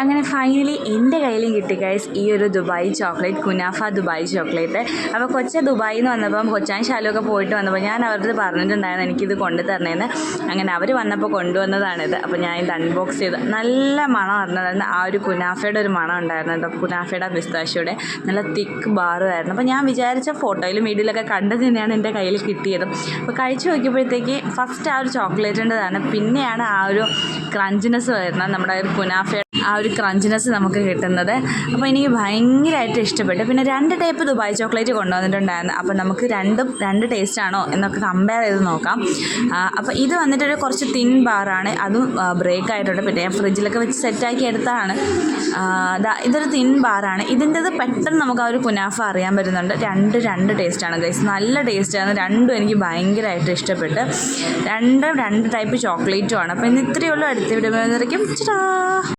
അങ്ങനെ ഫൈനലി എൻ്റെ കയ്യിലും കിട്ടി ഗൈസ് ഈ ഒരു Dubai chocolate, kunafa Dubai chocolate. അപ്പോൾ കൊച്ച ദുബായിൽ നിന്ന് വന്നപ്പം കൊച്ചാൻ ശാലുമൊക്കെ പോയിട്ട് വന്നപ്പോൾ ഞാൻ അവരുടെ പറഞ്ഞിട്ടുണ്ടായിരുന്നു എനിക്കിത് കൊണ്ടു തരണേന്ന്. അങ്ങനെ അവർ വന്നപ്പോൾ കൊണ്ടുവന്നതാണിത്. അപ്പോൾ ഞാൻ ഇത് അൺബോക്സ് ചെയ്ത് നല്ല മണം അറിഞ്ഞതായിരുന്നു. ആ ഒരു കുനാഫയുടെ ഒരു മണം ഉണ്ടായിരുന്നു കേട്ടോ, കുനാഫയുടെ പിസ്താഷ്യോടെ നല്ല തിക്ക് ബാറുമായിരുന്നു. അപ്പോൾ ഞാൻ വിചാരിച്ച ഫോട്ടോയിലും വീഡിയോയിലൊക്കെ കണ്ടത് തന്നെയാണ് എൻ്റെ കയ്യിൽ കിട്ടിയത്. അപ്പോൾ കഴിച്ച് നോക്കിയപ്പോഴത്തേക്ക് ഫസ്റ്റ് ആ ഒരു ചോക്ലേറ്റിൻ്റെതാണ്, പിന്നെയാണ് ആ ഒരു ക്രഞ്ചിനെസ് വരുന്നത്, നമ്മുടെ കുനാഫയുടെ ആ ഒരു ക്രഞ്ചിനെസ് നമുക്ക് കിട്ടുന്നത്. അപ്പോൾ എനിക്ക് ഭയങ്കരമായിട്ട് ഇഷ്ടപ്പെട്ടു. പിന്നെ 2 ടൈപ്പ് ദുബായ് ചോക്ലേറ്റ് കൊണ്ടുവന്നിട്ടുണ്ടായിരുന്നു. അപ്പോൾ നമുക്ക് രണ്ട് ടേസ്റ്റ് ആണോ എന്നൊക്കെ കമ്പയർ ചെയ്ത് നോക്കാം. അപ്പോൾ ഇത് വന്നിട്ടൊരു കുറച്ച് തിൻ ബാറാണ്, അതും ബ്രേക്ക് ആയിട്ടുണ്ട്. പിന്നെ ഞാൻ ഫ്രിഡ്ജിലൊക്കെ വെച്ച് സെറ്റാക്കി എടുത്തതാണ്. ഇതൊരു തിൻ ബാറാണ്. ഇതിൻ്റെത് പെട്ടെന്ന് നമുക്ക് ആ ഒരു കുനാഫ അറിയാൻ പറ്റുന്നുണ്ട്. രണ്ട് ടേസ്റ്റാണ് ഗൈസ്, നല്ല ടേസ്റ്റാണ്. രണ്ടും എനിക്ക് ഭയങ്കരമായിട്ട് ഇഷ്ടപ്പെട്ട്. രണ്ട് ടൈപ്പ് ചോക്ലേറ്റുമാണ്. അപ്പോൾ ഇന്ന് ഇത്രയേ ഉള്ളൂ. അടുത്ത വീഡിയോ